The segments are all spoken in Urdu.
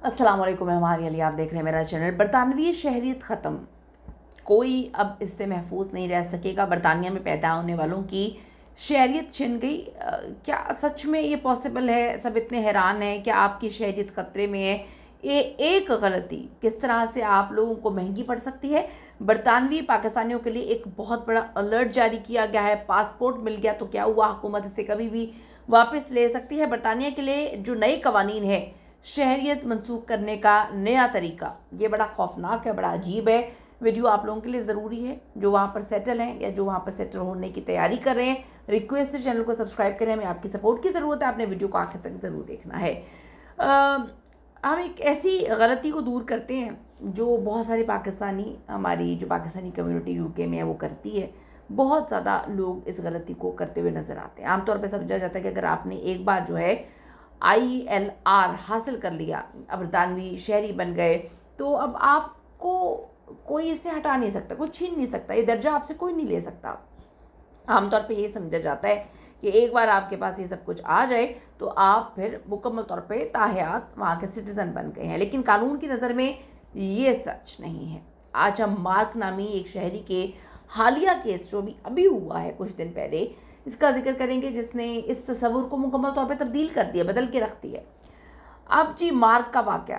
السلام علیکم، میں ہماری علی، آپ دیکھ رہے ہیں میرا چینل۔ برطانوی شہریت ختم، کوئی اب اس سے محفوظ نہیں رہ سکے گا۔ برطانیہ میں پیدا ہونے والوں کی شہریت چھن گئی۔ کیا سچ میں یہ پاسبل ہے؟ سب اتنے حیران ہیں کہ آپ کی شہریت خطرے میں ہے۔ ایک غلطی کس طرح سے آپ لوگوں کو مہنگی پڑ سکتی ہے۔ برطانوی پاکستانیوں کے لیے ایک بہت بڑا الرٹ جاری کیا گیا ہے۔ پاسپورٹ مل گیا تو کیا ہوا، حکومت اسے کبھی بھی واپس لے سکتی ہے۔ برطانیہ کے لیے جو نئے قوانین ہے شہریت منسوخ کرنے کا نیا طریقہ، یہ بڑا خوفناک ہے، بڑا عجیب ہے۔ ویڈیو آپ لوگوں کے لیے ضروری ہے جو وہاں پر سیٹل ہیں یا جو وہاں پر سیٹل ہونے کی تیاری کر رہے ہیں۔ ریکویسٹ ہے چینل کو سبسکرائب کریں، ہمیں آپ کی سپورٹ کی ضرورت ہے، آپ نے ویڈیو کو آخر تک ضرور دیکھنا ہے۔ ہم ایک ایسی غلطی کو دور کرتے ہیں جو بہت سارے پاکستانی، ہماری جو پاکستانی کمیونٹی یو کے میں ہے وہ کرتی ہے۔ بہت زیادہ لوگ اس غلطی کو کرتے ہوئے نظر آتے ہیں۔ عام طور پہ سمجھا جاتا ہے کہ اگر آپ نے ایک بار جو ہے ILR حاصل کر لیا، برطانوی شہری بن گئے، تو اب آپ کو کوئی اس سے ہٹا نہیں سکتا، کوئی چھین نہیں سکتا، یہ درجہ آپ سے کوئی نہیں لے سکتا۔ عام طور پہ یہ سمجھا جاتا ہے کہ ایک بار آپ کے پاس یہ سب کچھ آ جائے تو آپ پھر مکمل طور پہ تاحیات وہاں کے سٹیزن بن گئے ہیں، لیکن قانون کی نظر میں یہ سچ نہیں ہے۔ آج ہم مارک نامی ایک شہری کے حالیہ کیس جو بھی ابھی ہوا ہے کچھ دن پہلے، اس کا ذکر کریں گے، جس نے اس تصور کو مکمل طور پہ تبدیل کر دیا، بدل کے رکھ دیا۔ اب جی مارک کا واقعہ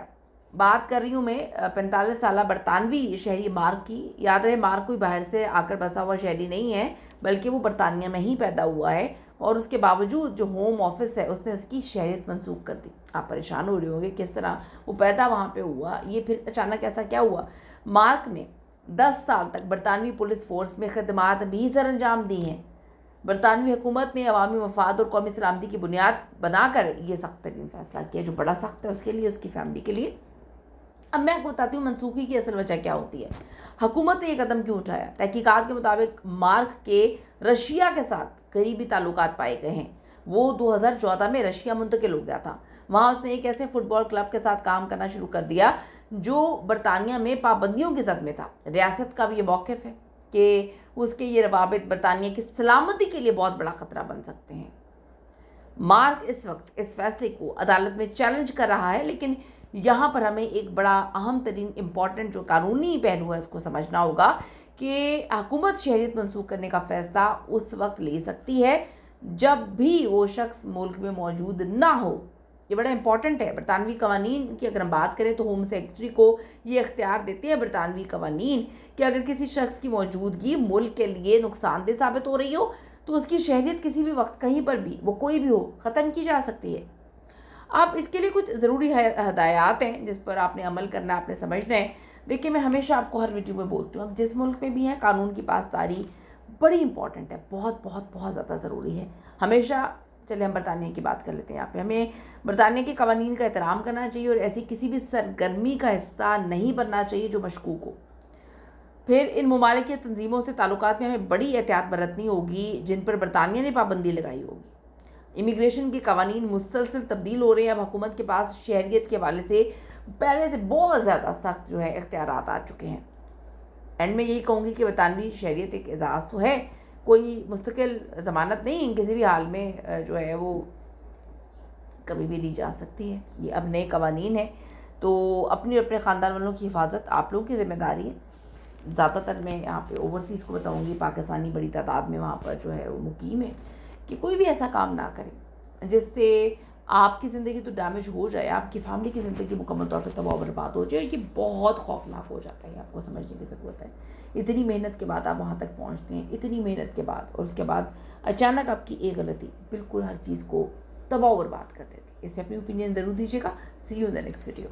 بات کر رہی ہوں میں، 45 سالہ برطانوی شہری مارک کی۔ یاد رہے مارک کوئی باہر سے آ کر بسا ہوا شہری نہیں ہے، بلکہ وہ برطانیہ میں ہی پیدا ہوا ہے، اور اس کے باوجود جو ہوم آفس ہے اس نے اس کی شہریت منسوخ کر دی۔ آپ پریشان ہو رہے ہوں گے کس طرح وہ پیدا وہاں پہ ہوا، یہ پھر اچانک ایسا کیا ہوا۔ مارک نے 10 سال تک برطانوی پولیس فورس میں خدمات بھی سر انجام دی ہیں۔ برطانوی حکومت نے عوامی مفاد اور قومی سلامتی کی بنیاد بنا کر یہ سخت ترین فیصلہ کیا، جو بڑا سخت ہے اس کے لیے، اس کی فیملی کے لیے۔ اب میں آپ کو بتاتی ہوں منسوخی کی اصل وجہ کیا ہوتی ہے، حکومت نے یہ قدم کیوں اٹھایا۔ تحقیقات کے مطابق مارک کے رشیا کے ساتھ قریبی تعلقات پائے گئے ہیں۔ وہ 2014 میں رشیا منتقل ہو گیا تھا، وہاں اس نے ایک ایسے فٹ بال کلب کے ساتھ کام کرنا شروع کر دیا جو برطانیہ میں پابندیوں کی زد میں تھا۔ ریاست کا بھی یہ موقف ہے کہ اس کے یہ روابط برطانیہ کی سلامتی کے لیے بہت بڑا خطرہ بن سکتے ہیں۔ مارک اس وقت اس فیصلے کو عدالت میں چیلنج کر رہا ہے، لیکن یہاں پر ہمیں ایک بڑا اہم ترین امپورٹنٹ جو قانونی پہلو ہے اس کو سمجھنا ہوگا کہ حکومت شہریت منسوخ کرنے کا فیصلہ اس وقت لے سکتی ہے جب بھی وہ شخص ملک میں موجود نہ ہو۔ یہ بڑا امپورٹنٹ ہے۔ برطانوی قوانین کی اگر ہم بات کریں تو ہوم سیکرٹری کو یہ اختیار دیتے ہیں برطانوی قوانین کہ اگر کسی شخص کی موجودگی ملک کے لیے نقصان دہ ثابت ہو رہی ہو تو اس کی شہریت کسی بھی وقت کہیں پر بھی، وہ کوئی بھی ہو، ختم کی جا سکتی ہے۔ اب اس کے لیے کچھ ضروری ہدایات ہیں جس پر آپ نے عمل کرنا ہے، آپ نے سمجھنا ہے۔ دیکھیں میں ہمیشہ آپ کو ہر ویڈیو میں بولتی ہوں، اب جس ملک میں بھی ہیں قانون کی پاسداری بڑی امپورٹنٹ ہے، بہت بہت بہت زیادہ ضروری ہے۔ ہمیشہ چلے ہم برطانیہ کی بات کر لیتے ہیں یہاں پہ، ہمیں برطانیہ کے قوانین کا احترام کرنا چاہیے اور ایسی کسی بھی سرگرمی کا حصہ نہیں بننا چاہیے جو مشکوک ہو۔ پھر ان ممالک کی تنظیموں سے تعلقات میں ہمیں بڑی احتیاط برتنی ہوگی جن پر برطانیہ نے پابندی لگائی ہوگی۔ امیگریشن کے قوانین مسلسل تبدیل ہو رہے ہیں، اب حکومت کے پاس شہریت کے حوالے سے پہلے سے بہت زیادہ سخت جو ہے اختیارات آ چکے ہیں۔ اینڈ میں یہی کہوں گی کہ برطانوی شہریت ایک اعزاز تو ہے، کوئی مستقل ضمانت نہیں، کسی بھی حال میں جو ہے وہ کبھی بھی لی جا سکتی ہے۔ یہ اب نئے قوانین ہیں تو اپنے خاندان والوں کی حفاظت آپ لوگوں کی ذمہ داری ہے۔ زیادہ تر میں یہاں پہ اوورسیز کو بتاؤں گی، پاکستانی بڑی تعداد میں وہاں پر جو ہے وہ مقیم ہے، کہ کوئی بھی ایسا کام نہ کرے جس سے آپ کی زندگی تو ڈیمیج ہو جائے، آپ کی فیملی کی زندگی مکمل طور پہ تباہ و برباد ہو جائے۔ یہ بہت خوفناک ہو جاتا ہے، آپ کو سمجھنے کی ضرورت ہے۔ اتنی محنت کے بعد آپ وہاں تک پہنچتے ہیں، اتنی محنت کے بعد، اور اس کے بعد اچانک آپ کی ایک غلطی بالکل ہر چیز کو تباہ و برباد کر دیتی ہے۔ اس میں اپنی اوپینین ضرور دیجیے گا۔ See you in the next video.